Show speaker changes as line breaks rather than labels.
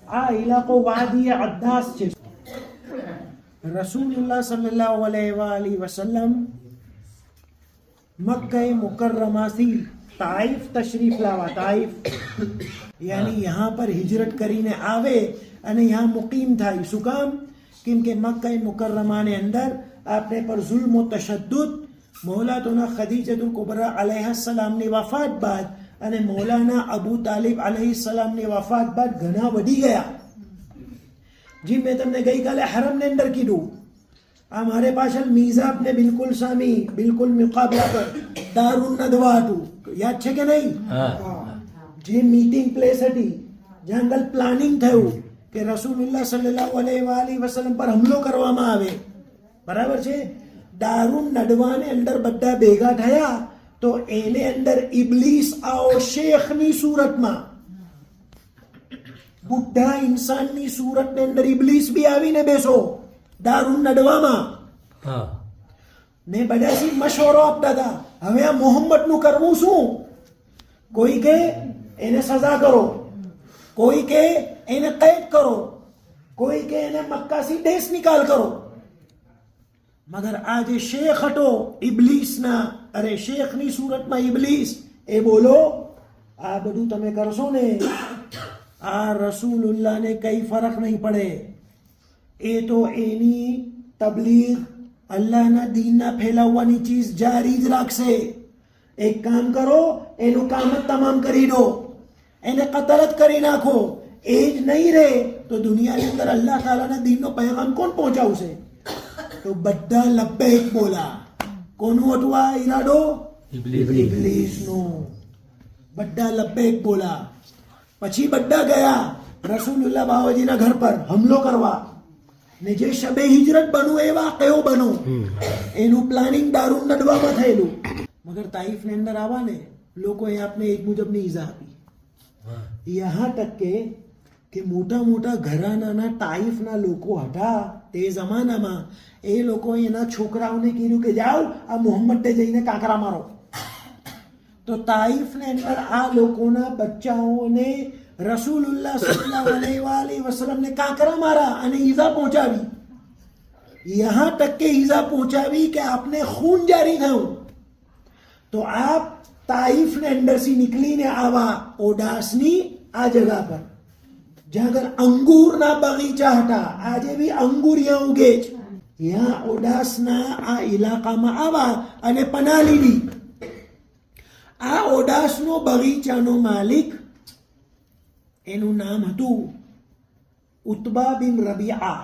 આ ઇલાકો વાદી અદ્દાસ છે. રસૂલુલ્લાહ સલ્લલ્લાહુ અલૈહિ વસલ્લમ મક્કા મુકર્રમાથી તાઇફ તશરીફ લાવા. તાઇફ યાની यहाँ પર હિજરત કરીને આવે અને यहाँ મુકીમ થાય. શું કામ? કેમ કે મક્કા મુકર્રમાની અંદર આપણે પર જુલ્મ વ તશદ્દુદ મૌલાતુના ખદીજતુલ કુબરા અલૈહા સલામની વફાત બાદ અને મૌલાના અબુ તાલિબ અલૈહિ સલામની વફાત બાદ ઘણા વધી ગયા. જી મેં તમને ગઈકાલે હરમની અંદર કીધું, આ મારે પાછળ મિઝાબ ને બિલકુલ સામી બિલકુલ મુકાબલા પર દારુન નદવા હતું. યાદ છે કે નહીં? જે મીટિંગ પ્લેસ હતી જ્યાં આગળ પ્લાનિંગ થયું કે રસૂલુલ્લાહ સલ્લલ્લાહુ અલૈહિ વસલ્લમ પર હુમલો કરવામાં આવે. બરાબર છે? દારૂન નડવાને અંદર બધા ભેગા થયા તો એને અંદર ઇબલીસ આવો શેખની સુરતમાં, બુઢા ઇન્સાનની સુરતની અંદર ઇબલીસ બી આવીને બેસો દારૂન નડવામાં. ને બધાથી મશવરો આપતા હતા, હવે આ મોહમ્મદનું કરવું શું? કોઈ કે એને સજા કરો, કોઈ કે એને कैद કરો, કોઈ કે એને મક્કાથી દેશ નિકાલ કરો. મગર આ જે શેખ હતો ઇબલીસના, અરે શેખની સુરતમાં ઇબલીસ, એ બોલો આ બધું તમે કરશો ને આ રસૂલુલ્લાહને કઈ ફરક નહીં પડે. એ તો એની તબલીગ અલ્લાહના દીનના ફેલાવવાની ચીજ જારી જ રાખશે. એક કામ કરો, એનું કામ જ તમામ કરી દો, એને કતલ જ કરી નાખો. એ જ નહીં રહે તો દુનિયાની અંદર અલ્લાહ તાલાના દીનનો પૈગામ કોણ પહોંચાવશે? તો બધા લબ્બૈક બોલા. કોનું હતું આ ઈરાદો? ઇબલીસનો. બધા લબ્બૈક બોલા. પછી બધા ગયા રસૂલુલ્લાહ બાવાજીના ઘર પર હુમલો કરવા. ને જે શબે હિજરત બનવું એ વાકયો બનો, એનું પ્લાનિંગ દારૂન નડવામાં થયેલું. મગર તાઇફની અંદર આવા ને લોકોએ આપને એક મુજબની ઈજા આપી. યહાં તક કે મોટા મોટા ઘરાનાના તાઇફના લોકો હતા તે જમાનામાં, એ લોકોએ એના છોકરાઓને કીધું કે જાઓ આ મોહમ્મદને જઈને કાંકરા મારો. તો તાઇફની અંદર આ લોકોના બચ્ચાઓને રસૂલુલ્લાહ સલ્લલ્લાહુ અલૈહિ વસલ્લમને કાંકરા મારા અને ઈજા પહોંચાવી. યહાં તક કે ઈજા પહોંચાવી કે આપને ખૂન જારી થયું. તો આપ તાઇફની અંદરથી નીકળીને આવા ઓડાસની આ જગા પર જ્યાં આગળ અંગૂરના બગીચા હતા, આજે બી અંગૂર યાં ઉગે છે, યાં ઓડાસના આ ઇલાકામાં આવા અને પનાહ લીધી. આ ઓડાસનો બગીચાનો માલિક, એનું નામ હતું ઉતબા બિન રબીઆ.